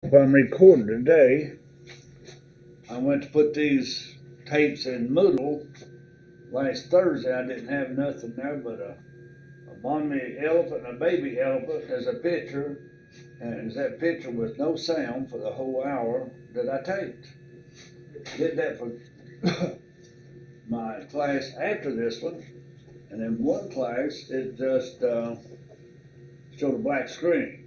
I'm recording today. I went to put these tapes in Moodle last Thursday. I didn't have nothing there but a mommy elephant and a baby elephant as a picture, and that picture with no sound for the whole hour that I taped. Did that for my class after this one, and then one class it just showed a black screen.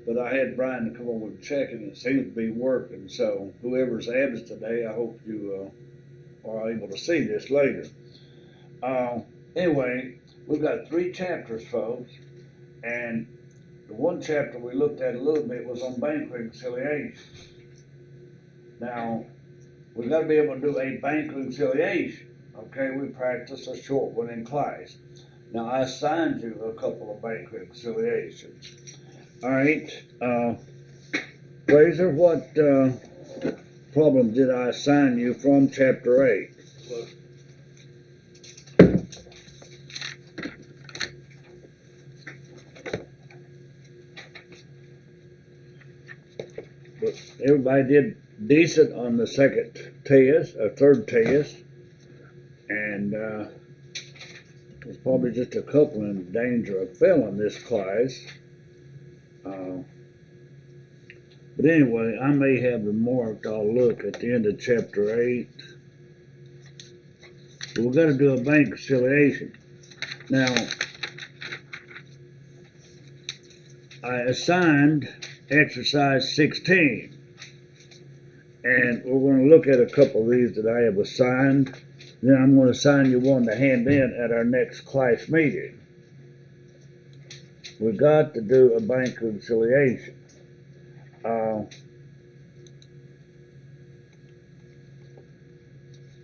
But I had Brian to come over and check it, and it seems to be working. So whoever's absent today, I hope you are able to see this later. Uh, anyway, we've got 3 chapters, folks, and the one chapter we looked at a little bit was on bank reconciliation. Now, we've got to be able to do a bank reconciliation. Okay, we practiced a short one in class. Now, I assigned you a couple of bank reconciliations. All right, Fraser, what problem did I assign you from chapter 8? But everybody did decent on the second test, or third test, and there's probably just a couple in danger of failing this class. But anyway, I may have them marked. I'll look at the end of chapter 8. But we've got to do a bank reconciliation. Now, I assigned exercise 16. And we're going to look at a couple of these that I have assigned. Then I'm going to assign you one to hand in at our next class meeting. We've got to do a bank reconciliation. All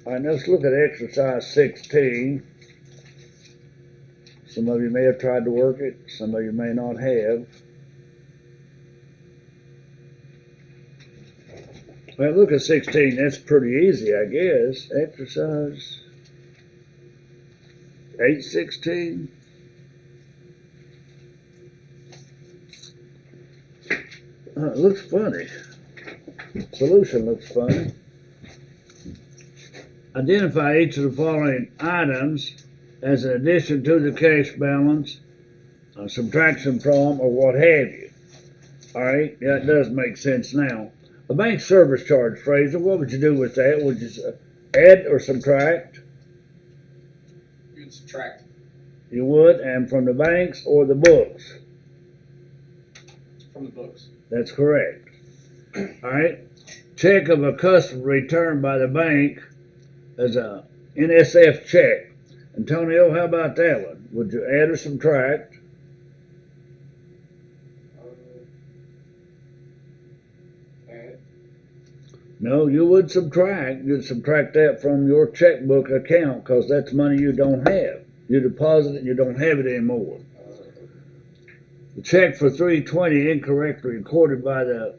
right, let's look at exercise 16. Some of you may have tried to work it. Some of you may not have. Well, look at 16. That's pretty easy, I guess. Exercise 816. It looks funny. Solution looks funny. Identify each of the following items as an addition to the cash balance, subtraction from, or what have you. All right, that does make sense now. A bank service charge, Fraser, what would you do with that? Would you add or subtract? You'd subtract. You would, and from the banks or the books? From the books. That's correct. All right. Check of a customer returned by the bank as a NSF check. Antonio, how about that one? Would you add or subtract? Add. No, you would subtract. You'd subtract that from your checkbook account because that's money you don't have. You deposit it and you don't have it anymore. The check for $320 incorrectly recorded by the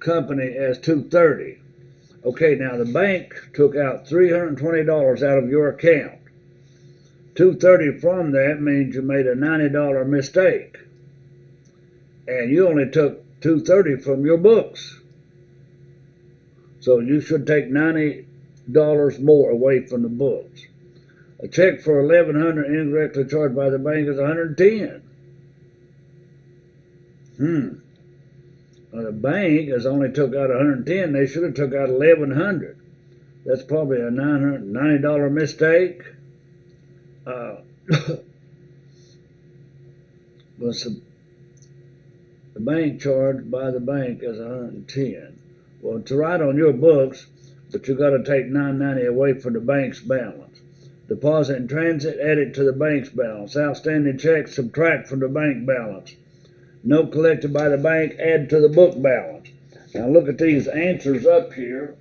company as $230. Okay, now the bank took out $320 out of your account. $230 from that means you made a $90 mistake. And you only took $230 from your books. So you should take $90 more away from the books. A check for $1,100 incorrectly charged by the bank is $110. The bank has only took out $110. They should have took out $1,100. That's probably a $990 mistake. The bank charged by the bank is $110. Well, it's right on your books, but you got to take $990 away from the bank's balance. Deposit in transit, add it to the bank's balance. Outstanding checks, subtract from the bank balance. Note collected by the bank, add to the book balance. Now look at these answers up here.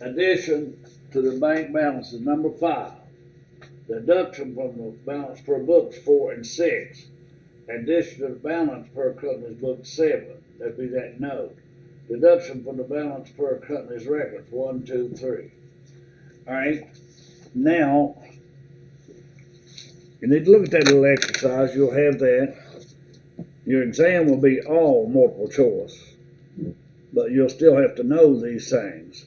Addition to the bank balance is number 5. Deduction from the balance per books 4 and 6. Addition to the balance per company's book 7. That'd be that note. Deduction from the balance per company's records 1, 2, 3. All right. Now you need to look at that little exercise. You'll have that. Your exam will be all multiple choice. but you'll still have to know these things.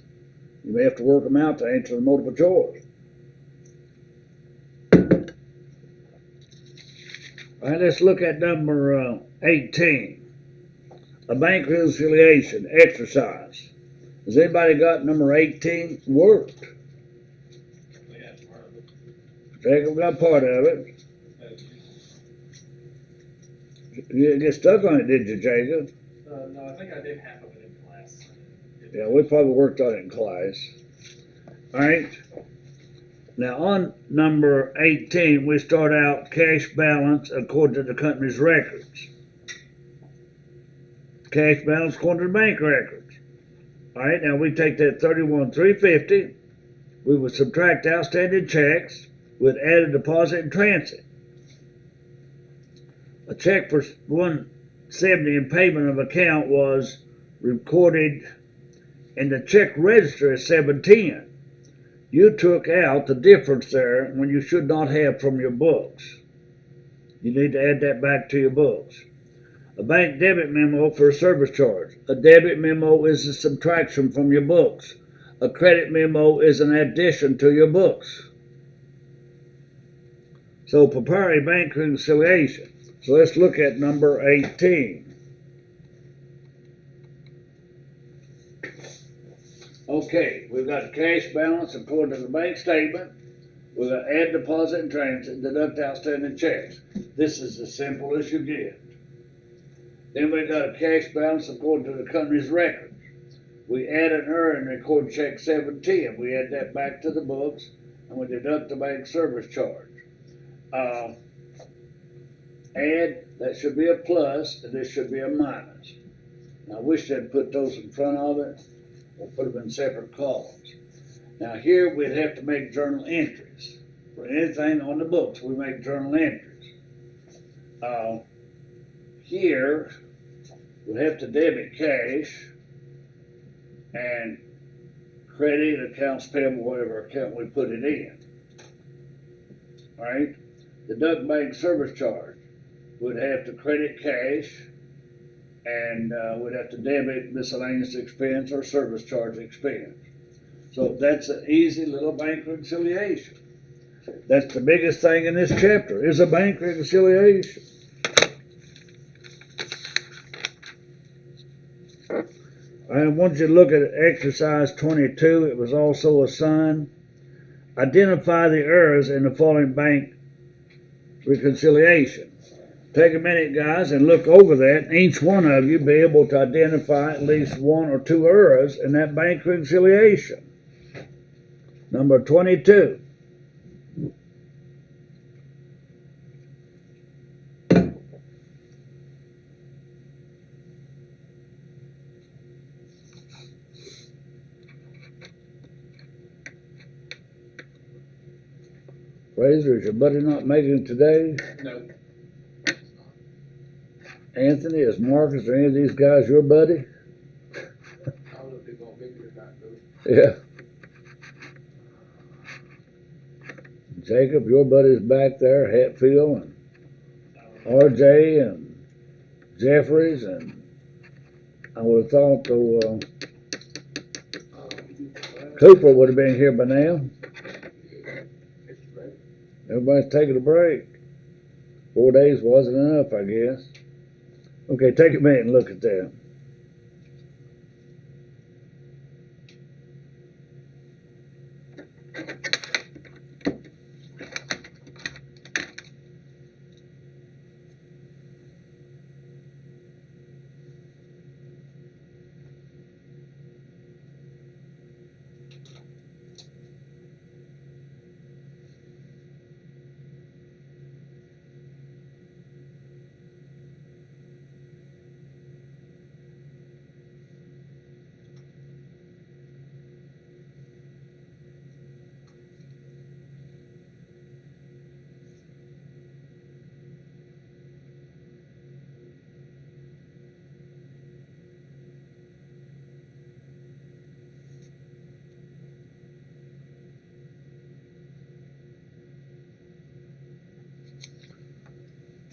You may have to work them out to answer the multiple choice. All right, let's look at number 18. A bank reconciliation exercise. Has anybody got number 18 worked? Yeah, part of it. Jacob got part of it. You didn't get stuck on it, did you, Jacob? No, I think I did half of it in class. Yeah, we probably worked on it in class. All right. Now on number 18, we start out cash balance according to the company's records. Cash balance according to the bank records. All right, now we take that 31,350. We would subtract outstanding checks. We'd add a deposit in transit. A check for 170 in payment of account was recorded in the check register as 710. You took out the difference there when you should not have from your books. You need to add that back to your books. A bank debit memo for a service charge. A debit memo is a subtraction from your books. A credit memo is an addition to your books. So prepare a bank reconciliation. So let's look at number 18. Okay, we've got cash balance according to the bank statement. We're going to add deposit and transit, deduct outstanding checks. This is as simple as you get. Then we got a cash balance according to the company's records. We add an error and record check 710. We add that back to the books and we deduct the bank service charge. Add, that should be a plus and this should be a minus. Now I wish they'd put those in front of it or put them in separate columns. Now here we'd have to make journal entries. For anything on the books, we make journal entries. Here, we'd have to debit cash and credit accounts payable, whatever account we put it in. All right? Deduct bank service charge. We'd have to credit cash and we'd have to debit miscellaneous expense or service charge expense. So that's an easy little bank reconciliation. That's the biggest thing in this chapter is a bank reconciliation. I want you to look at exercise 22. It was also assigned. Identify the errors in the following bank reconciliation. Take a minute, guys, and look over that. Each one of you be able to identify at least one or two errors in that bank reconciliation. Number 22. Fraser, is your buddy not making it today? No. Anthony, is Marcus or any of these guys your buddy? I don't know if they're gonna make it or not, though. Yeah. Jacob, your buddy's back there, Hatfield and RJ and Jeffries, and I would have thought though Cooper would have been here by now. Everybody's taking a break. 4 days wasn't enough, I guess. Okay, take a minute and look at that.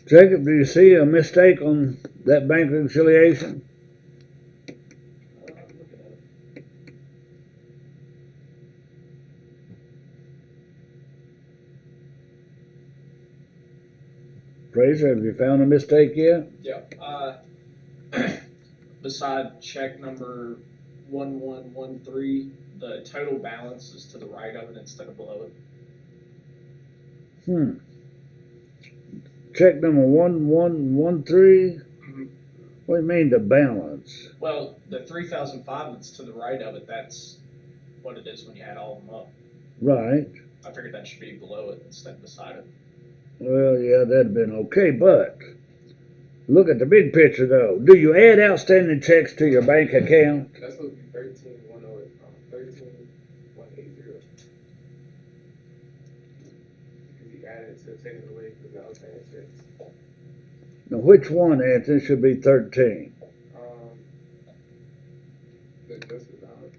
Jacob, do you see a mistake on that bank reconciliation? Fraser, have you found a mistake yet? Yeah, beside check number 1113, the total balance is to the right of it instead of below it. Check number 1113? Mhm. What do you mean the balance? Well, the 3005 that's to the right of it, that's what it is when you add all of them up. Right. I figured that should be below it instead of beside it. Well, yeah, that'd have been okay, but look at the big picture though. Do you add outstanding checks to your bank account? That's supposed to be 13,180. Because he added to take it away because that was bad checks. Now, which one, Anthony, should be 13? That's the balance.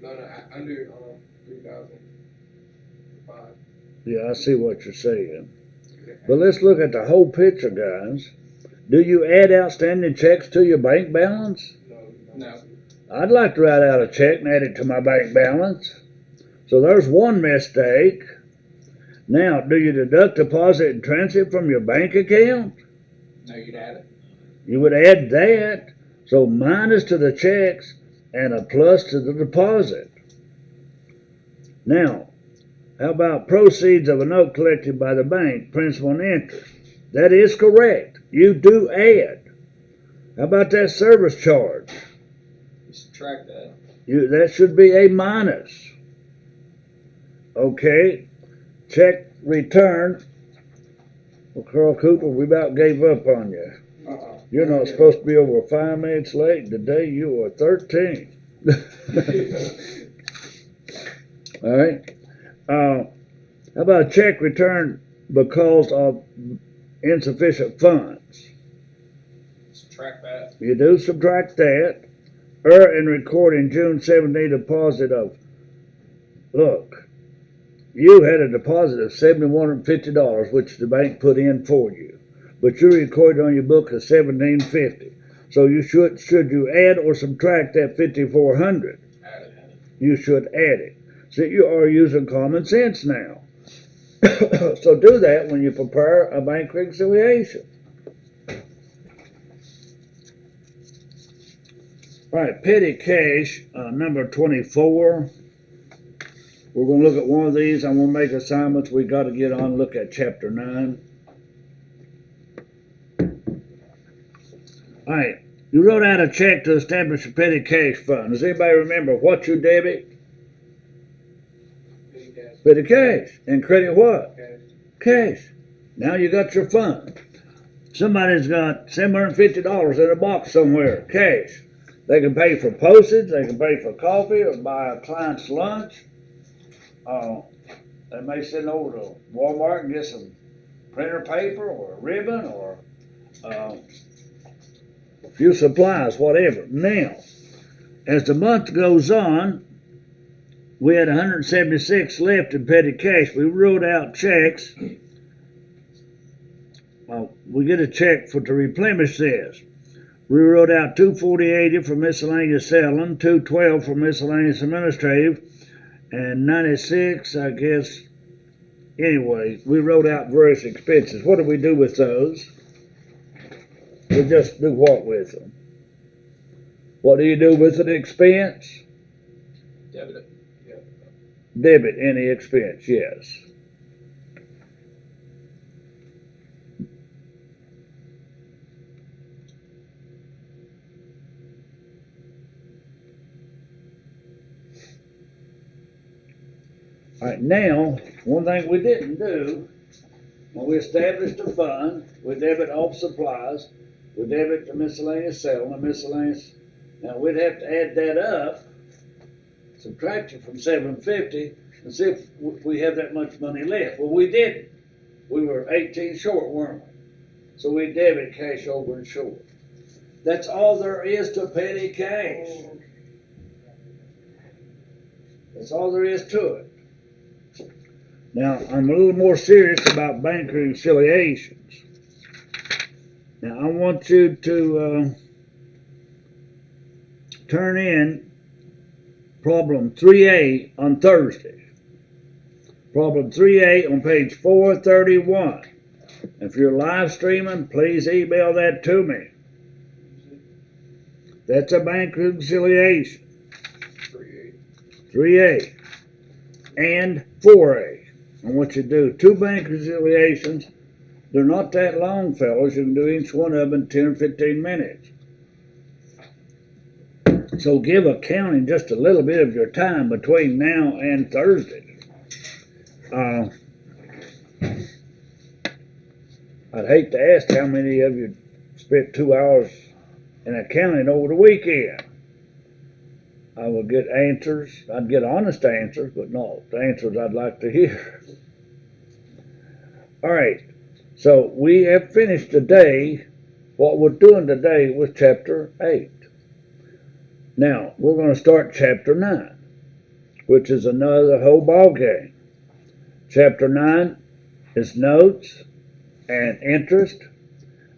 No, under 3,005. Yeah, I see what you're saying. But let's look at the whole picture, guys. Do you add outstanding checks to your bank balance? No. I'd like to write out a check and add it to my bank balance. So there's one mistake. Now, do you deduct deposit and transit from your bank account? No, you'd add it. You would add that. So minus to the checks and a plus to the deposit. Now, how about proceeds of a note collected by the bank, principal and interest? That is correct. You do add. How about that service charge? You subtract that. That should be a minus. Okay. Check return. Well, Carl Cooper, we about gave up on you. You're not supposed to be over 5 minutes late. Today you are 13. All right. How about check return because of insufficient funds? Subtract that. You do subtract that. Error in recording June 17 deposit of. Look, you had a deposit of $750, which the bank put in for you, but you recorded on your book of $1,750. So you should you add or subtract that $5,400? Add it. You should add it. See, you are using common sense now. So do that when you prepare a bank reconciliation. All right, petty cash, number 24. We're going to look at one of these. I'm going to make assignments. We got to get on and look at chapter 9. All right, you wrote out a check to establish a petty cash fund. Does anybody remember what you debit? Petty cash. And credit what? Cash. Now you got your fund. Somebody's got $750 in a box somewhere, cash. They can pay for postage, they can pay for coffee, or buy a client's lunch. They may send over to Walmart and get some printer paper or a ribbon or a few supplies, whatever. Now, as the month goes on, we had 176 left in petty cash. We wrote out checks. We get a check to replenish this. We wrote out $240.80 for miscellaneous selling, $212 for miscellaneous administrative, and 96, I guess. Anyway, we wrote out various expenses. What do we do with those? We just do what with them? What do you do with an expense? Debit it. Debit any expense, yes. All right, now, one thing we didn't do, when we established a fund, we debit all supplies, we debit the miscellaneous selling, the miscellaneous, now we'd have to add that up, subtract it from $750, and see if we have that much money left. Well, we didn't. We were 18 short, weren't we? So we debit cash over and short. That's all there is to petty cash. That's all there is to it. Now, I'm a little more serious about bank reconciliations. Now, I want you to turn in problem 3A on Thursday. Problem 3A on page 431. If you're live streaming, please email that to me. That's a bank reconciliation. 3A and 4A. I want you to do 2 bank reconciliations. They're not that long, fellas. You can do each one of them in 10 or 15 minutes. So give accounting just a little bit of your time between now and Thursday. I'd hate to ask how many of you spent 2 hours in accounting over the weekend. I would get answers. I'd get honest answers, but not the answers I'd like to hear. All right. So we have finished today. What we're doing today was chapter 8. Now we're going to start chapter 9, which is another whole ball game. Chapter 9 is notes and interest.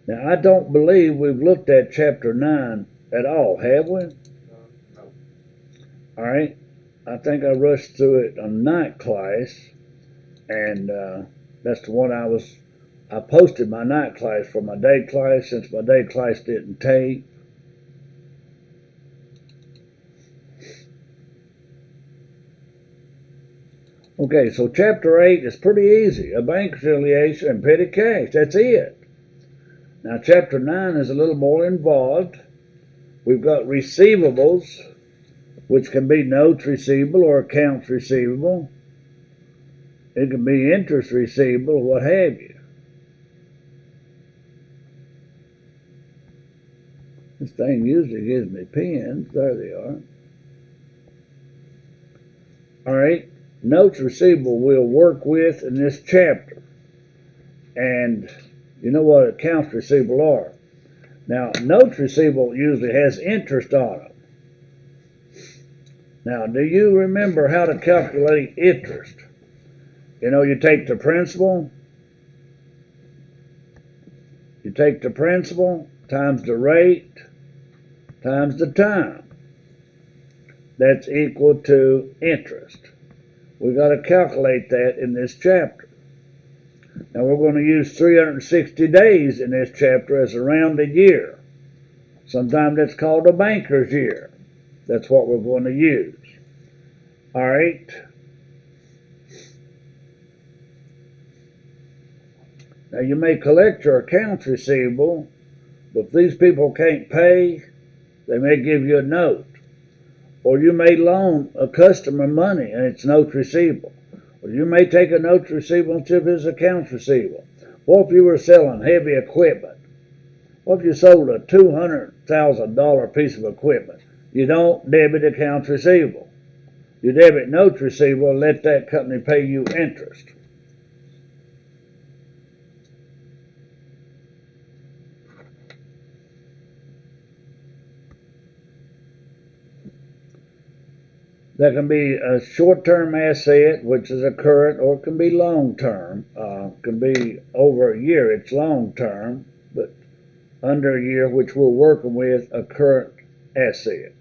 Now I don't believe we've looked at chapter 9 at all, have we? No. All right. I think I rushed through it on night class, and that's the one I posted my night class for my day class since my day class didn't take. Okay, so chapter 8 is pretty easy. A bank reconciliation and petty cash. That's it. Now chapter 9 is a little more involved. We've got receivables, which can be notes receivable or accounts receivable. It can be interest receivable, what have you. This thing usually gives me pins. There they are. All right. Notes receivable we'll work with in this chapter. And you know what accounts receivable are. Now, notes receivable usually has interest on them. Now, do you remember how to calculate interest? You know, you take the principal. You take the principal times the rate times the time. That's equal to interest. We've got to calculate that in this chapter. Now we're going to use 360 days in this chapter as a rounded year. Sometimes that's called a banker's year. That's what we're going to use. All right. Now you may collect your accounts receivable, but if these people can't pay, they may give you a note. Or you may loan a customer money and it's notes receivable. Or you may take a notes receivable and tip his accounts receivable. What if you were selling heavy equipment? What if you sold a $200,000 piece of equipment? You don't debit accounts receivable. You debit notes receivable and let that company pay you interest. That can be a short-term asset, which is a current, or it can be long-term. Can be over a year, it's long-term, but under a year, which we're working with, a current asset.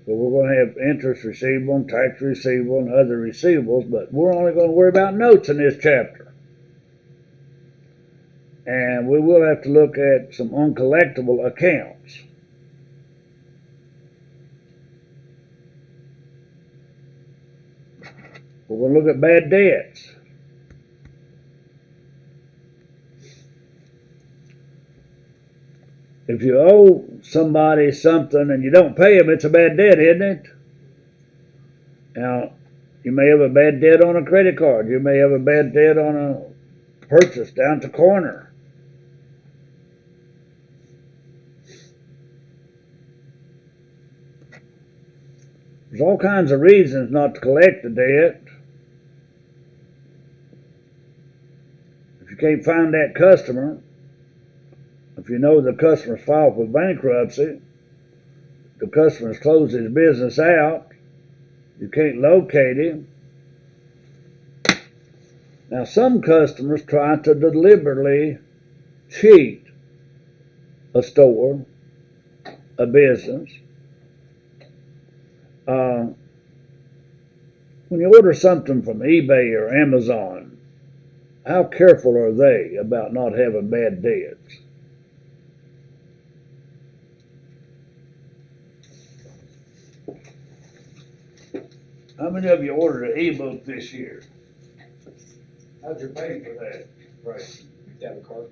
So we're going to have interest receivable, tax receivable, and other receivables, but we're only going to worry about notes in this chapter. And we will have to look at some uncollectible accounts. We're going to look at bad debts. If you owe somebody something and you don't pay them, it's a bad debt, isn't it? Now, you may have a bad debt on a credit card. You may have a bad debt on a purchase down at the corner. There's all kinds of reasons not to collect the debt. If you can't find that customer, if you know the customer's filed for bankruptcy, the customer's closed his business out, you can't locate him. Now, some customers try to deliberately cheat a store, a business. When you order something from eBay or Amazon, how careful are they about not having bad debts? How many of you ordered an e-book this year? How'd you pay for that? Right. Debit card.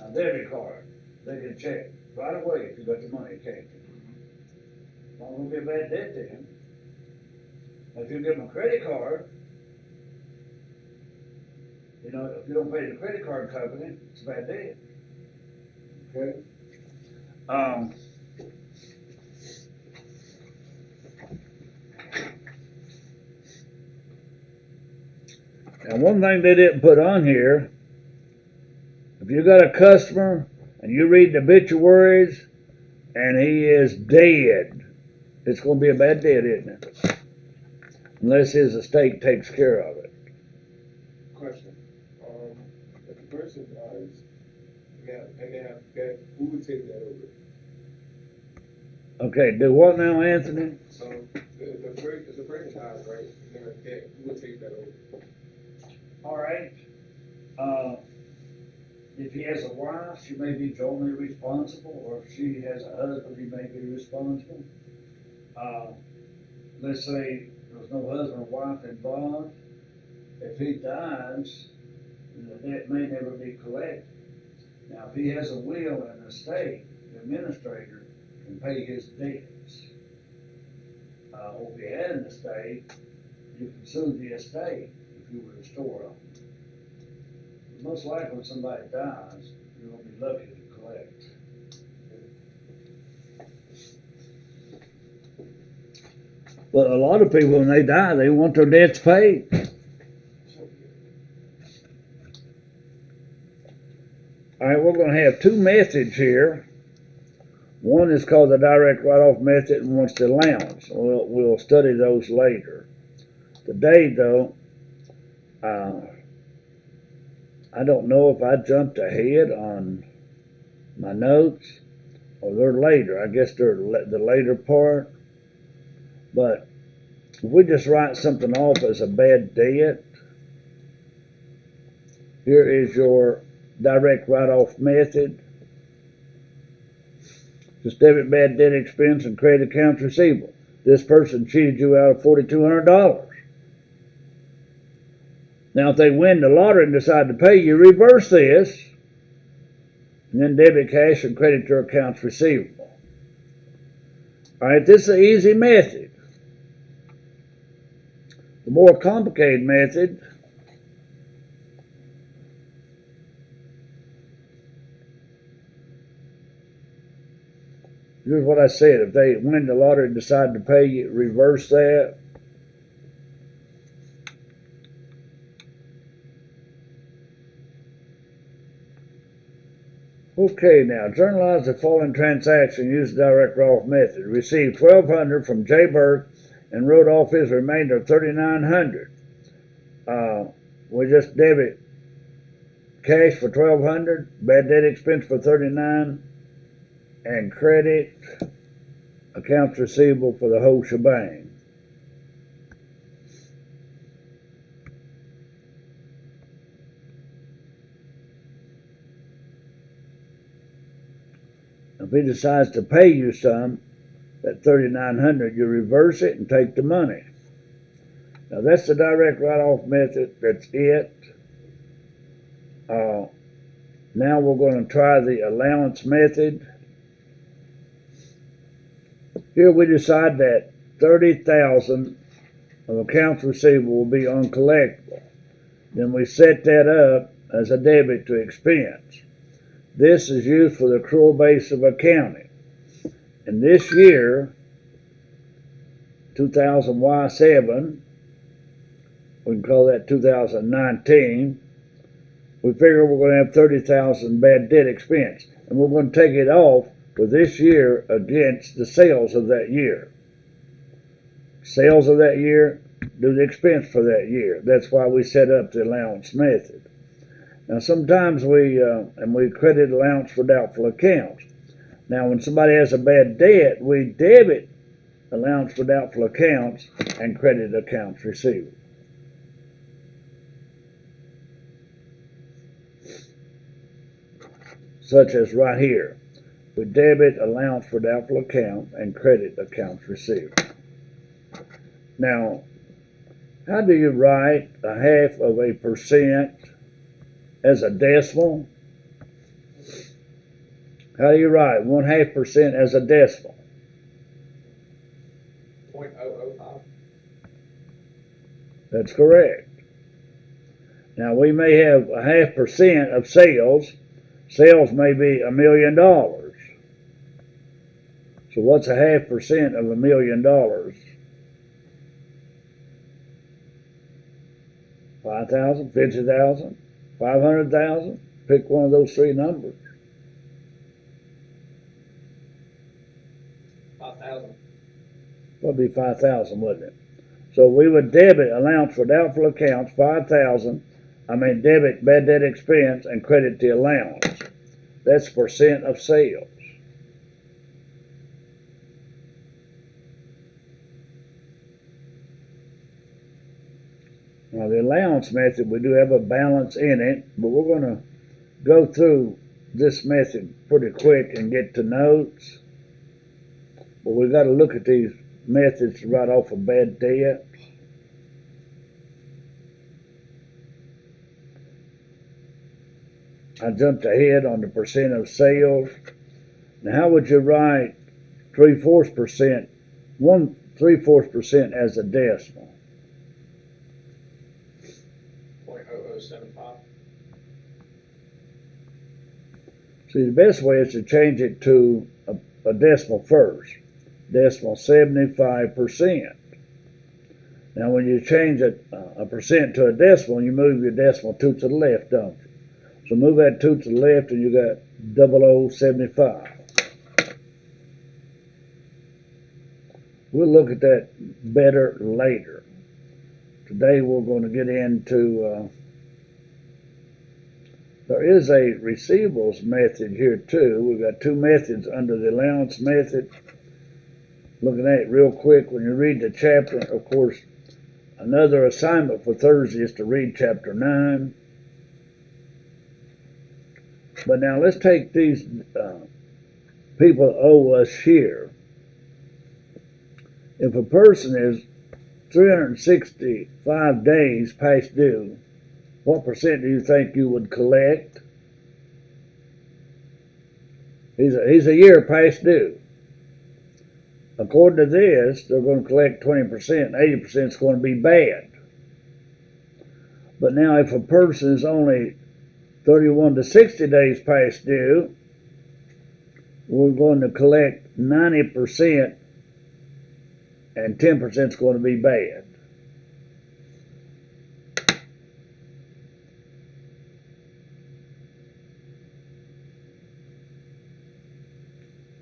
A debit card, they can check right away if you got the money, can't you? Not gonna be a bad debt then. If you give them a credit card, you know, if you don't pay the credit card company, it's a bad debt. Okay? Um, and one thing they didn't put on here, if you got a customer and you read the obituaries and he is dead, it's gonna be a bad debt, isn't it? Unless his estate takes care of it. Question, if the person dies, and they have debt, who would take that over? Okay, do what now, Anthony? So, if the person dies, right, and they have debt, who would take that over? Alright, if he has a wife, she may be jointly responsible, or if she has a husband, he may be responsible. Let's say there's no husband or wife involved, if he dies, the debt may never be collected. Now, if he has a will and estate, the administrator can pay his debts. Or if he had an estate, you can sue the estate if you were to restore them. Most likely when somebody dies, you're gonna be lucky to collect. But a lot of people, when they die, they want their debts paid. Alright, we're gonna have two methods here. One is called the direct write-off method and one's the allowance. We'll study those later. Today though, I don't know if I jumped ahead on my notes or they're later. I guess they're the later part. But if we just write something off as a bad debt, here is your direct write-off method. Just debit bad debt expense and credit accounts receivable. This person cheated you out of $4,200. Now, if they win the lottery and decide to pay you, reverse this, and then debit cash and credit your accounts receivable. All right, this is an easy method. The more complicated method here's what I said. If they win the lottery and decide to pay you, reverse that. Okay, now, journalize the following transaction. Use the direct write-off method. Received $1,200 from Jay Burke and wrote off his remainder of $3,900. We just debit cash for $1,200, bad debt expense for $39, and credit accounts receivable for the whole shebang. If he decides to pay you some, that $3,900, you reverse it and take the money. Now that's the direct write-off method. That's it. Now we're going to try the allowance method. Here we decide that $30,000 of accounts receivable will be uncollectible. Then we set that up as a debit to expense. This is used for the accrual base of accounting. And this year, 2000Y7, we can call that 2019, we figure we're going to have 30,000 bad debt expense. And we're going to take it off for this year against the sales of that year. Sales of that year, do the expense for that year. That's why we set up the allowance method. Now sometimes we credit allowance for doubtful accounts. Now when somebody has a bad debt, we debit allowance for doubtful accounts and credit accounts receivable. Such as right here. We debit allowance for doubtful accounts and credit accounts receivable. Now, how do you write 0.5% as a decimal? How do you write 0.5% as a decimal? 0.005. That's correct. Now we may have 0.5% of sales. Sales may be $1 million. So what's 0.5% of $1 million? 5,000, 50,000, 500,000. Pick one of those three numbers. 5,000. Probably 5,000, wouldn't it? So we would debit allowance for doubtful accounts 5,000. Debit bad debt expense and credit the allowance. That's percent of sales. Now the allowance method, we do have a balance in it, but we're going to go through this method pretty quick and get to notes. But we've got to look at these methods to write off a bad debt. I jumped ahead on the percent of sales. Now how would you write 3/4%, 3/4% as a decimal? 0.0075. See, the best way is to change it to a decimal first. Decimal 75%. Now when you change a percent to a decimal, you move your decimal 2 to the left, don't you? So move that 2 to the left and you got 0075. We'll look at that better later. Today we're going to get into, there is a receivables method here too. We've got two methods under the allowance method. Looking at it real quick, when you read the chapter, of course, another assignment for Thursday is to read chapter 9. But now let's take these people owe us here. If a person is 365 days past due, what percent do you think you would collect? He's a year past due. According to this, they're going to collect 20%, 80% is going to be bad. But now if a person is only 31 to 60 days past due, we're going to collect 90% and 10% is going to be bad.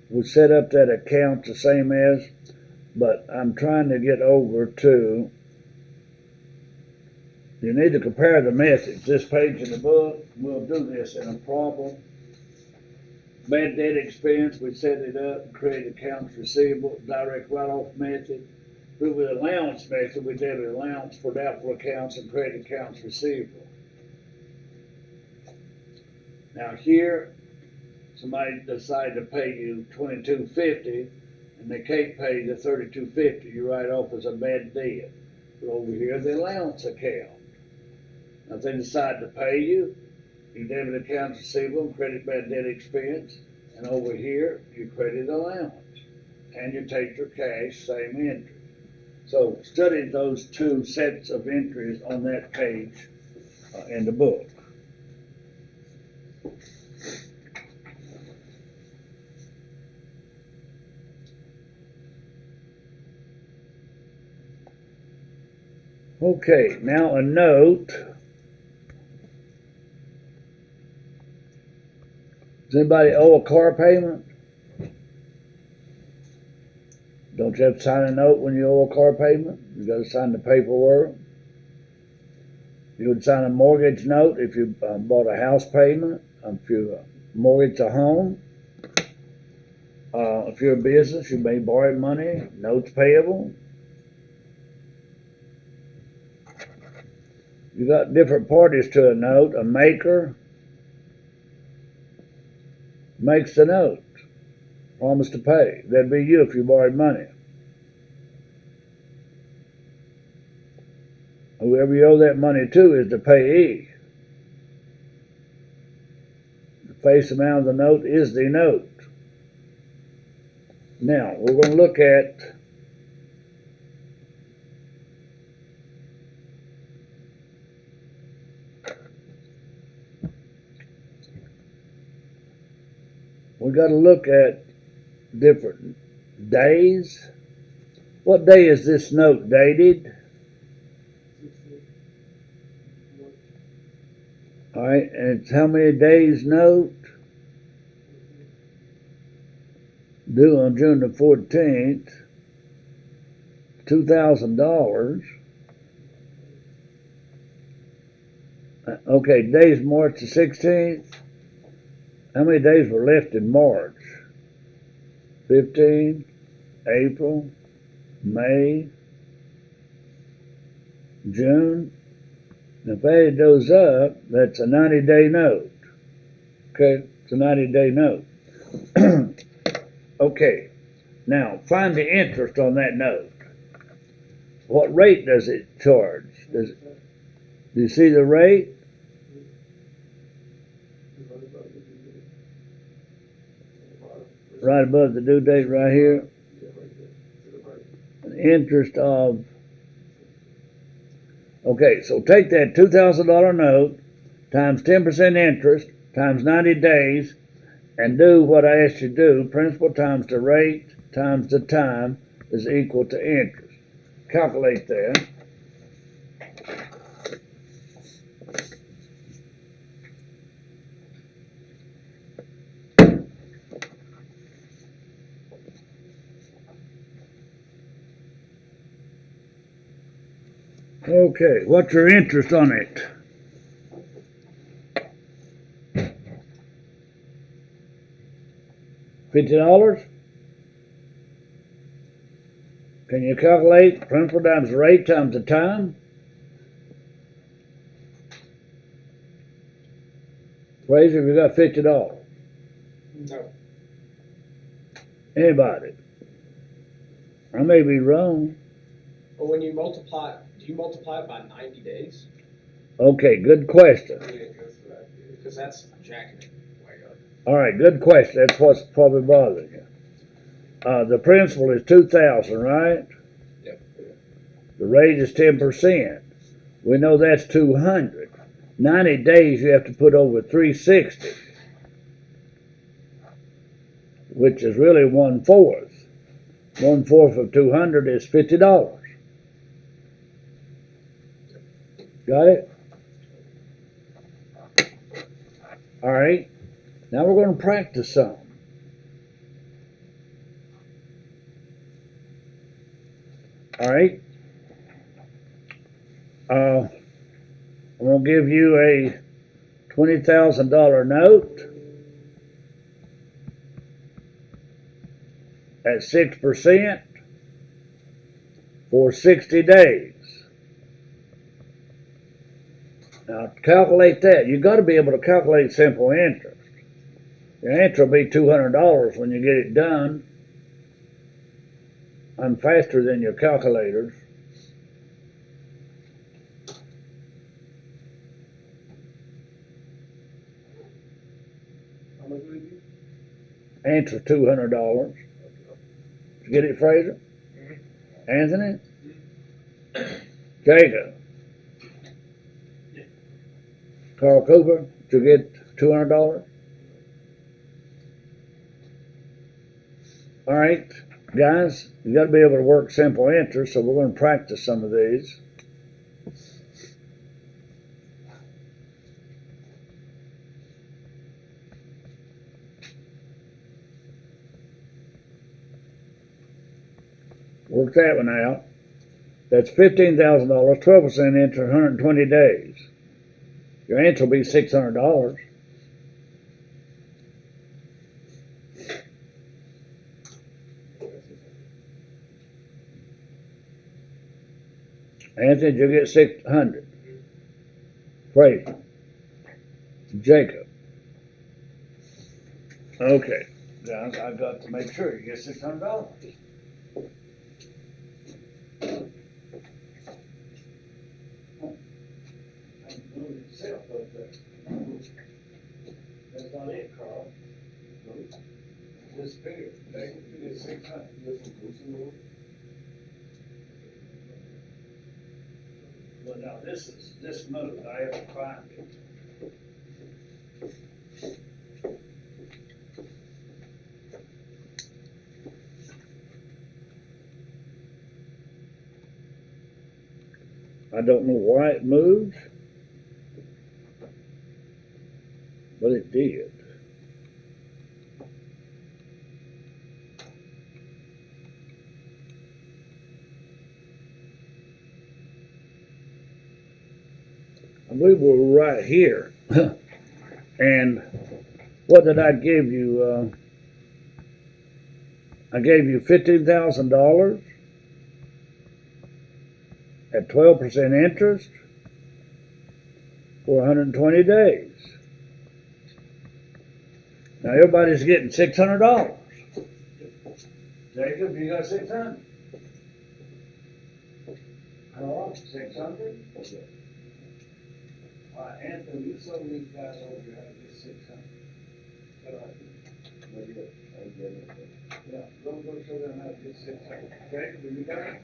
We set up that account the same as, but I'm trying to get over to, you need to compare the methods. This page in the book, we'll do this in a problem. Bad debt expense, we set it up, create accounts receivable, direct write-off method. Through the allowance method, we did an allowance for doubtful accounts and create accounts receivable. Now here, somebody decided to pay you $22.50 and they can't pay the $32.50, you write off as a bad debt. But over here, the allowance account. Now if they decide to pay you, you debit accounts receivable and credit bad debt expense, and over here you credit allowance, and you take your cash, same entry. So study those two sets of entries on that page in the book. Okay, now a note. Does anybody owe a car payment? Don't you have to sign a note when you owe a car payment? You got to sign the paperwork. You would sign a mortgage note if you bought a house payment, if you mortgaged a home. If you're a business, you may borrow money, notes payable. You got different parties to a note. A maker makes the note, promise to pay. That'd be you if you borrowed money. Whoever you owe that money to is the payee. The face amount of the note is the note. Now, we're going to look at different days. What day is this note dated? All right, and it's how many days note? Due on June the 14th, $2,000. Okay, days March the 16th. How many days were left in March? 15, April, May, June. And if I add those up, that's a 90-day note. Okay, it's a 90-day note. Okay, now find the interest on that note. What rate does it charge? Do you see the rate? Right above the due date right here. An interest of, okay, so take that $2,000 note times 10% interest times 90 days and do what I asked you to do. Principal times the rate times the time is equal to interest. Calculate that. Okay, what's your interest on it? $50? Can you calculate principal times the rate times the time? Fraser, have you got $50? No. Anybody? I may be wrong. But when you multiply, do you multiply it by 90 days? Okay, good question. Because that's jacking it way up. All right, good question. That's what's probably bothering you. The principal is $2,000, right? Yep. The rate is 10%. We know that's $200. 90 days you have to put over $360, which is really 1/4. 1/4 of $200 is $50. Got it? All right. Now we're going to practice some. All right. I'm going to give you a $20,000 note at 6% for 60 days. Now, to calculate that, you've got to be able to calculate simple interest. Your interest will be $200 when you get it done. I'm faster than your calculators. How much would it be? Interest $200. Did you get it, Fraser? Anthony? Jacob? Carl Cooper? Did you get $200? All right, guys, you got to be able to work simple interest, so we're going to practice some of these. Work that one out. That's $15,000, 12% interest, 120 days. Your interest will be $600. Anthony, did you get 600? Fraser. Jacob. Okay, guys, I got to make sure you get $600. That's not it, Carl. This figure, you get 600. Well, now this move, I have to find it. I don't know why it moved, but it did. I believe we're right here. And what did I give you? I gave you $15,000 at 12% interest for 120 days. Now everybody's getting $600. Jacob, you got 600? Carl, 600? Anthony, you sold these guys over here how to get 600. Yeah, go show them how to get 600. Jacob, have you got it?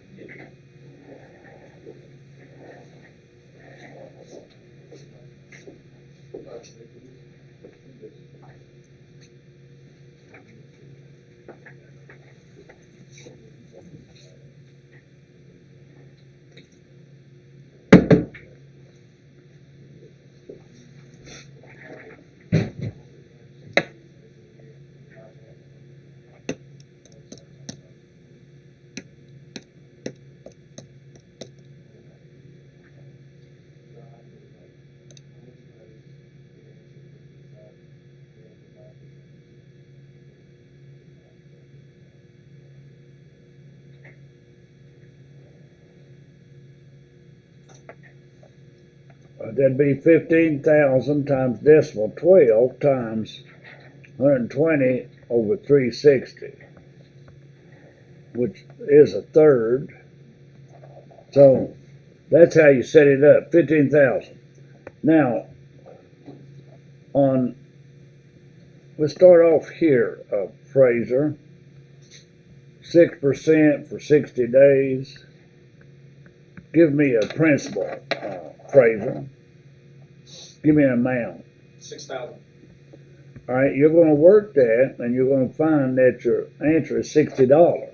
That'd be 15,000 times decimal 12 times 120 over 360, which is a third. So that's how you set it up, 15,000. Now, let's start off here, Fraser. 6% for 60 days. Give me a principal, Fraser. Give me an amount. 6,000. All right, you're going to work that, and you're going to find that your answer is $60. Go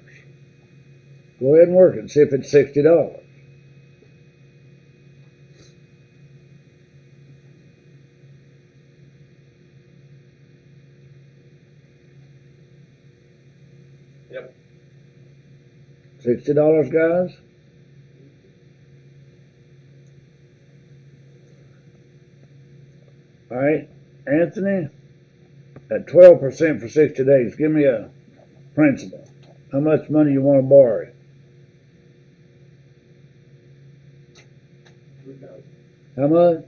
ahead and work it and see if it's $60. Yep. $60, guys? All right, Anthony, at 12% for 60 days, give me a principal. How much money you want to borrow? How much?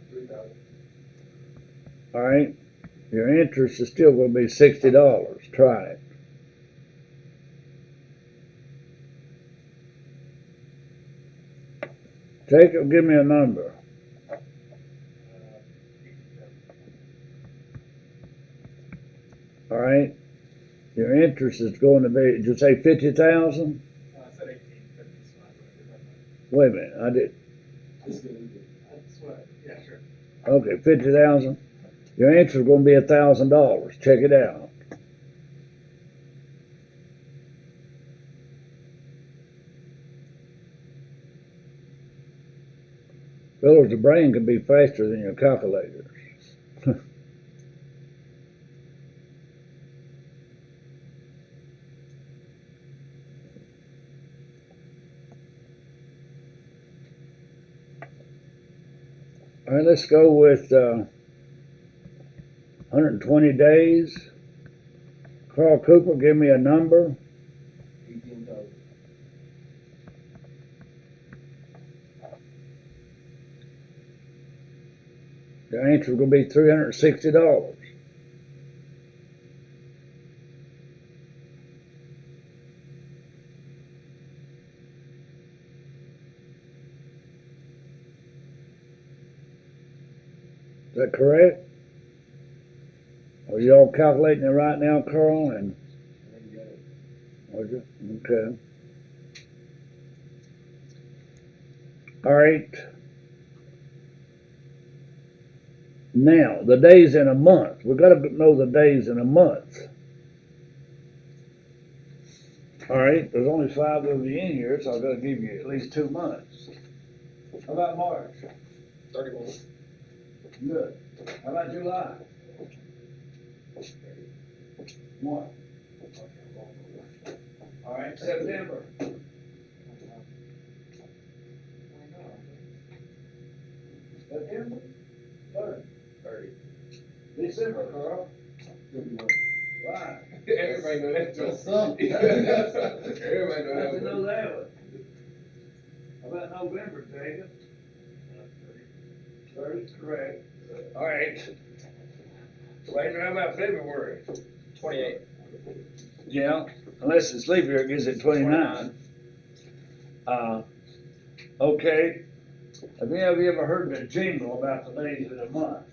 All right, your interest is still going to be $60. Try it. Jacob, give me a number. All right, your interest is going to be, did you say 50,000? I said 18. Wait a minute, I did. That's what, yeah, sure. Okay, 50,000. Your interest is going to be $1,000. Check it out. Fellas, the brain can be faster than your calculators. All right, let's go with 120 days. Carl Cooper, give me a number. 18,000. The answer's gonna be $360. Is that correct? Are y'all calculating it right now, Carl? And was it? Okay. All right. Now, the days in a month. We gotta know the days in a month. All right, there's only 5 of you in here, so I've gotta give you at least 2 months. How about March? 31. Good. How about July? 1. All right, September. September? 30. 30. December, Carl. 31. Right. Everybody know that, Joe. That's something. Everybody know How'd that you know one. that one? How about November, Jacob? 30, correct. All right. Later, how about February? 28. Yeah, unless it's leap year, it gives it 29. Okay. Have you ever heard the jingle about the days of the month?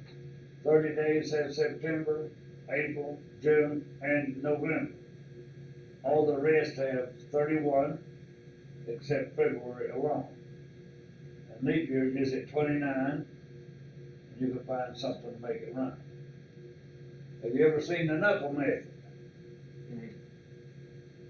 30 days have September, April, June, and November. All the rest have 31, except February alone. And leap year gives it 29. You can find something to make it run. Have you ever seen the knuckle method?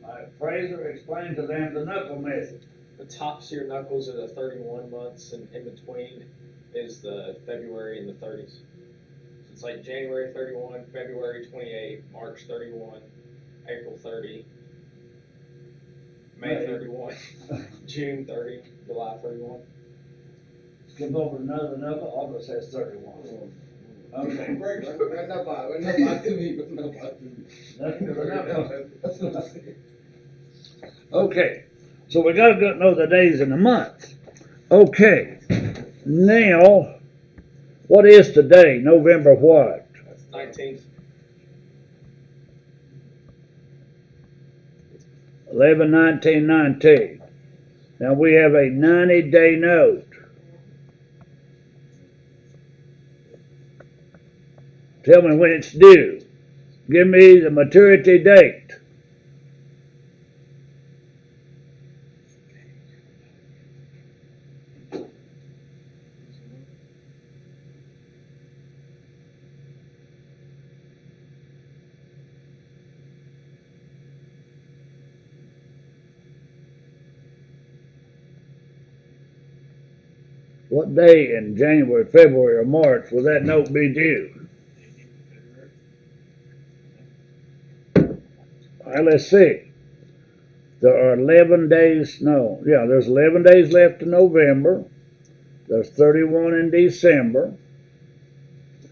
All right, Fraser, explain to them the knuckle method. The tops of your knuckles are the 31 months, and in between is the February and the 30s. So it's like January 31, February 28, March 31, April 30, May 31, June 30, July 31. Skip over another knuckle, August has 31. Okay. Run that by to me. Nothing to the knuckle. Okay, so we gotta know the days in the month. Okay, now, what is today? November what? 19th. 11/19/19. Now we have a 90-day note. Tell me when it's due. Give me the maturity date. What day in January, February, or March will that note be due? All right, let's see. There are 11 days, there's 11 days left in November. There's 31 in December.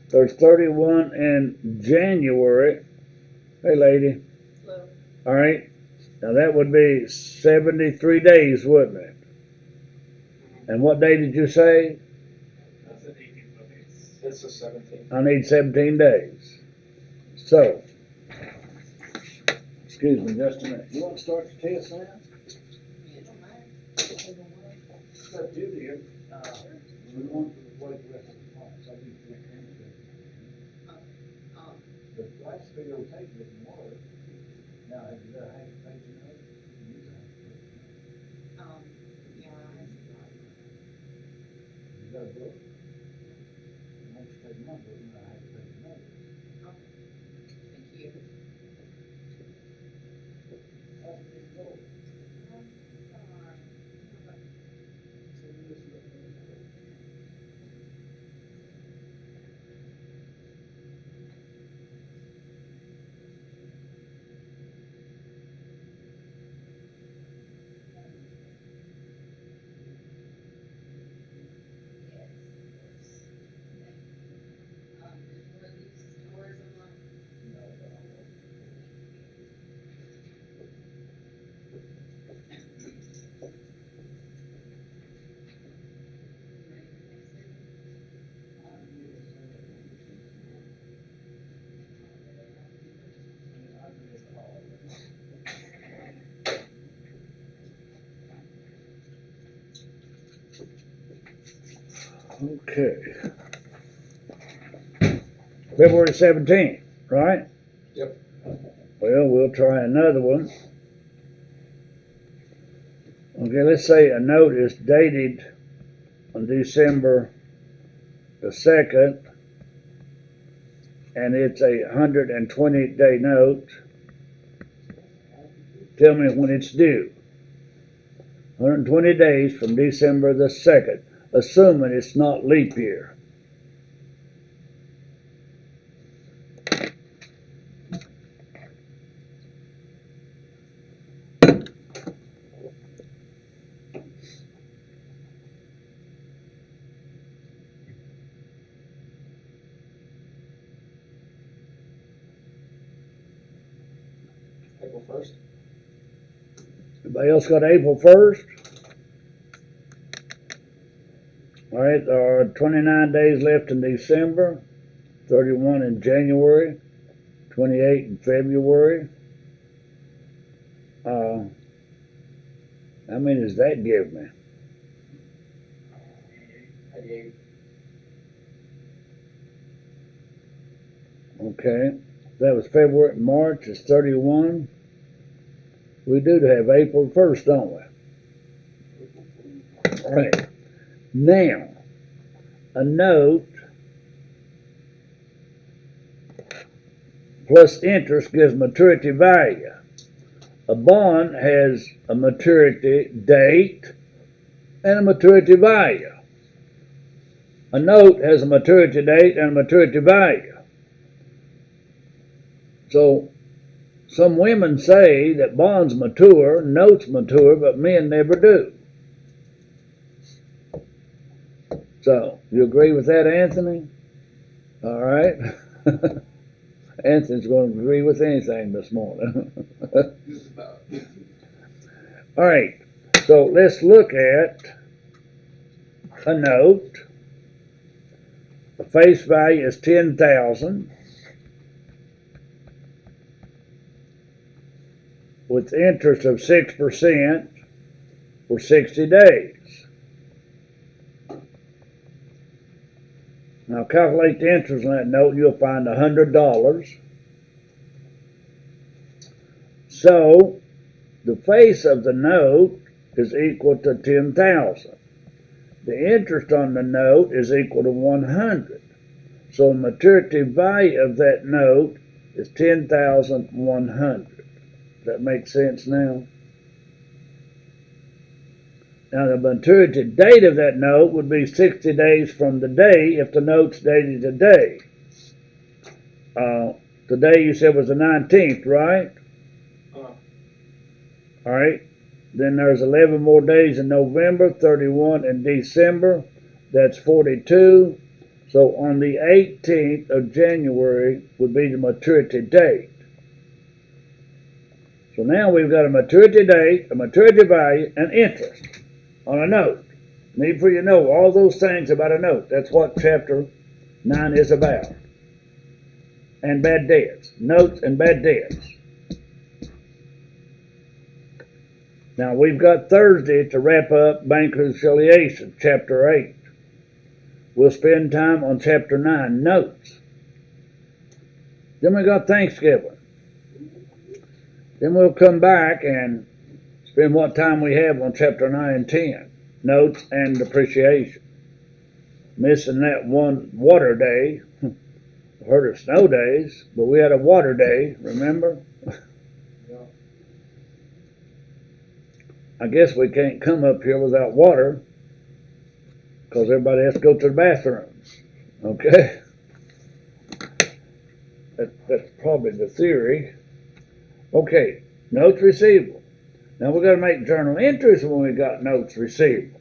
There's 31 in January. Hey, lady. Hello. All right. Now that would be 73 days, wouldn't it? And what day did you say? It's the 17th. I need 17 days. So, excuse me just a minute. You want to start the test now? Yeah, don't matter. It's up to you, dear. We want to wait the rest of the class. I need to get Um, the last video tape didn't work. Now, have you got a half page note? yeah, I have some problem. You got a book? Won't you take my book and I have to take another? Thank you. How's it going? Okay. February 17th, right? Yep. Well, we'll try another one. Okay, let's say a note is dated on December the 2nd, and it's a 120-day note. Tell me when it's due. 120 days from December the 2nd, assuming it's not leap year. April 1st. Everybody else got April 1st? All right, there are 29 days left in December, 31 in January, 28 in February. How many does that give me? 88. Okay, that was February. March is 31. We do have April 1st, don't we? All right. Now, a note plus interest gives maturity value. A bond has a maturity date and a maturity value. A note has a maturity date and a maturity value. So, some women say that bonds mature, notes mature, but men never do. So, you agree with that, Anthony? All right. Anthony's going to agree with anything this morning. Just about. All right. So, let's look at a note. The face value is $10,000 with interest of 6% for 60 days. Now calculate the interest on that note and you'll find $100. So the face of the note is equal to 10,000. The interest on the note is equal to 100. So the maturity value of that note is 10,100. That makes sense now? Now the maturity date of that note would be 60 days from the day if the note's dated today. Today you said was the 19th, right? All right. Then there's 11 more days in November, 31 in December. That's 42. So on the 18th of January would be the maturity date. So now we've got a maturity date, a maturity value, and interest on a note. Need for you to know all those things about a note. That's what chapter 9 is about. And bad debts. Notes and bad debts. Now we've got Thursday to wrap up bank reconciliation, chapter 8. We'll spend time on chapter 9, notes. Then we got Thanksgiving. Then we'll come back and spend what time we have on chapter 9 and 10, notes and depreciation. Missing that one water day. I've heard of snow days, but we had a water day, remember? Yeah. I guess we can't come up here without water because everybody has to go to the bathroom. Okay? That's probably the theory. Okay, notes receivable. Now we're going to make journal entries when we got notes receivable.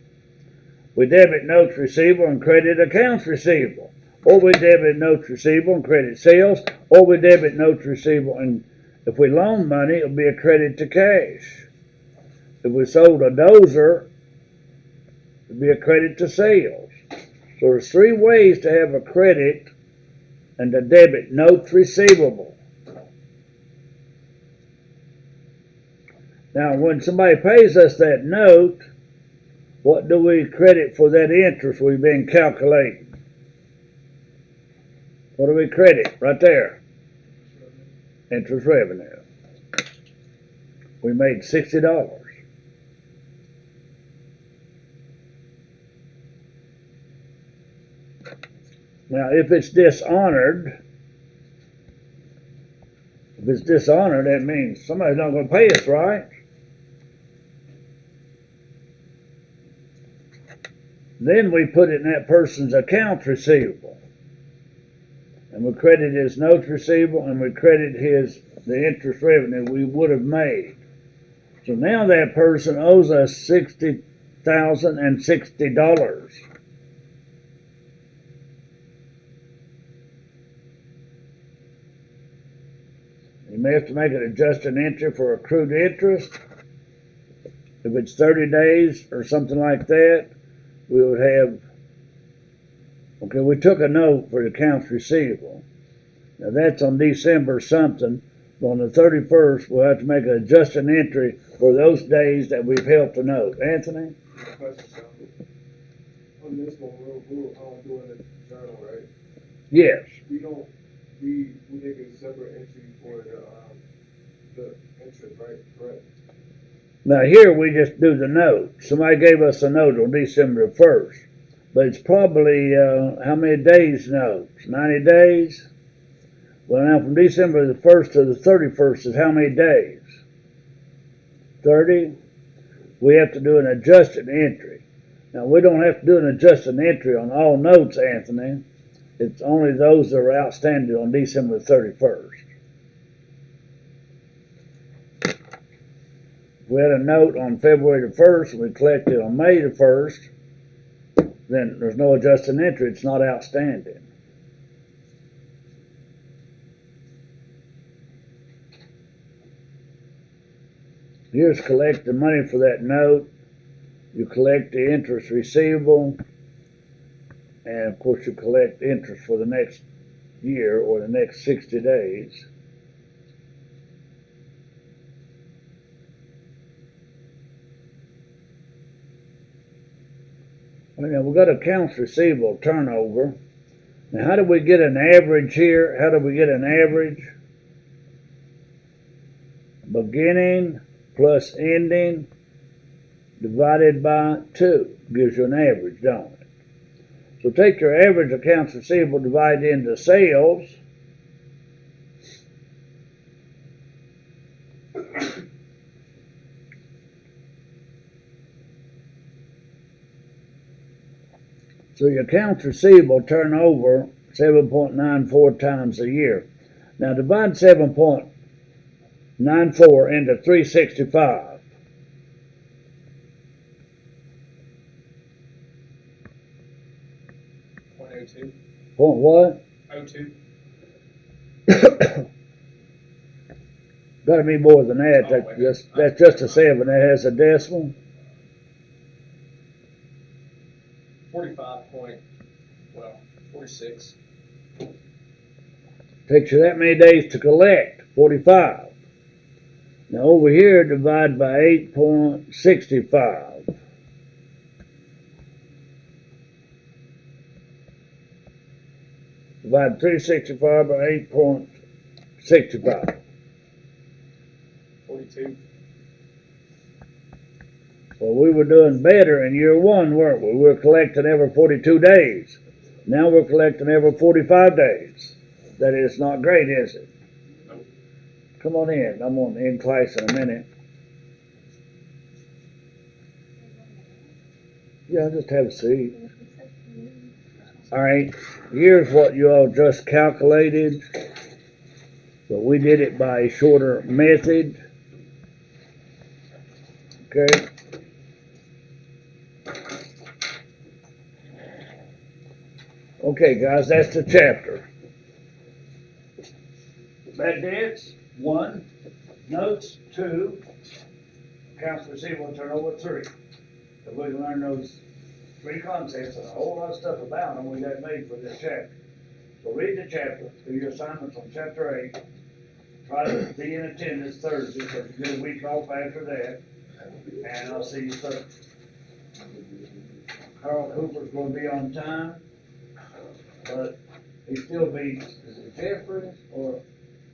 We debit notes receivable and credit accounts receivable. Or we debit notes receivable and credit sales. Or we debit notes receivable and if we loan money, it'll be a credit to cash. If we sold a dozer, it'll be a credit to sales. So there's 3 ways to have a credit and to debit notes receivable. Now, when somebody pays us that note, what do we credit for that interest we've been calculating? What do we credit? Right there. Interest revenue. We made $60. Now, if it's dishonored, that means somebody's not going to pay us, right? Then we put it in that person's accounts receivable. And we credit his notes receivable and we credit the interest revenue we would have made. So now that person owes us $60,060. You may have to make an adjusted entry for accrued interest. If it's 30 days or something like that, we would have, okay, we took a note for the accounts receivable. Now that's on December something. But on the 31st, we'll have to make an adjusted entry for those days that we've held the note. Anthony? Question, sir. On this one, we're doing a journal, right? Yes. We make a separate entry for the interest, right? Correct. Now here we just do the note. Somebody gave us a note on December 1st. But it's probably, how many days notes? 90 days? Well, now from December the 1st to the 31st is how many days? 30? We have to do an adjusted entry. Now, we don't have to do an adjusted entry on all notes, Anthony. It's only those that are outstanding on December the 31st. If we had a note on February the 1st and we collected on May the 1st, then there's no adjusted entry. It's not outstanding. Here's collect the money for that note. You collect the interest receivable. And of course you collect interest for the next year or the next 60 days. Now we've got accounts receivable turnover. Now how do we get an average here? How do we get an average? Beginning plus ending divided by 2 gives you an average, don't it? So take your average accounts receivable, divide it into sales. So your accounts receivable turn over 7.94 times a year. Now divide 7.94 into 365. .02. Point what? 02. Got to be more than that. Oh, That's just a 7. That has a decimal. 46. Takes you that many days to collect. 45. Now over here, divide by 8.65. Divide 365 by 8.65. 42. Well, we were doing better in year 1, weren't we? We were collecting every 42 days. Now we're collecting every 45 days. That is not great, is it? Nope. Come on in. I'm on in class in a minute. Yeah, just have a seat. All right, here's what you all just calculated. But we did it by a shorter method. Okay. Okay, guys, that's the chapter. Bad debts, 1. Notes, 2. Accounts receivable turnover, 3. If we can learn those 3 concepts and a whole lot of stuff about them, we got made for this chapter. So read the chapter, do your assignments on chapter 8. Try to be in attendance Thursday, so you get a week off after that. And I'll see you Thursday. Carl Cooper's gonna be on time, but he still beats, is it Jeffrey or?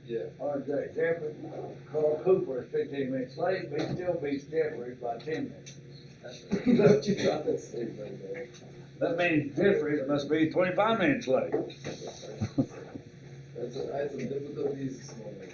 Yeah. Or is that Jeffrey? Carl Cooper is 15 minutes late, but he still beats Jeffrey by 10 minutes. That's what you trying to say right there. That means Jeffrey must be 25 minutes late. I had some difficulties this morning.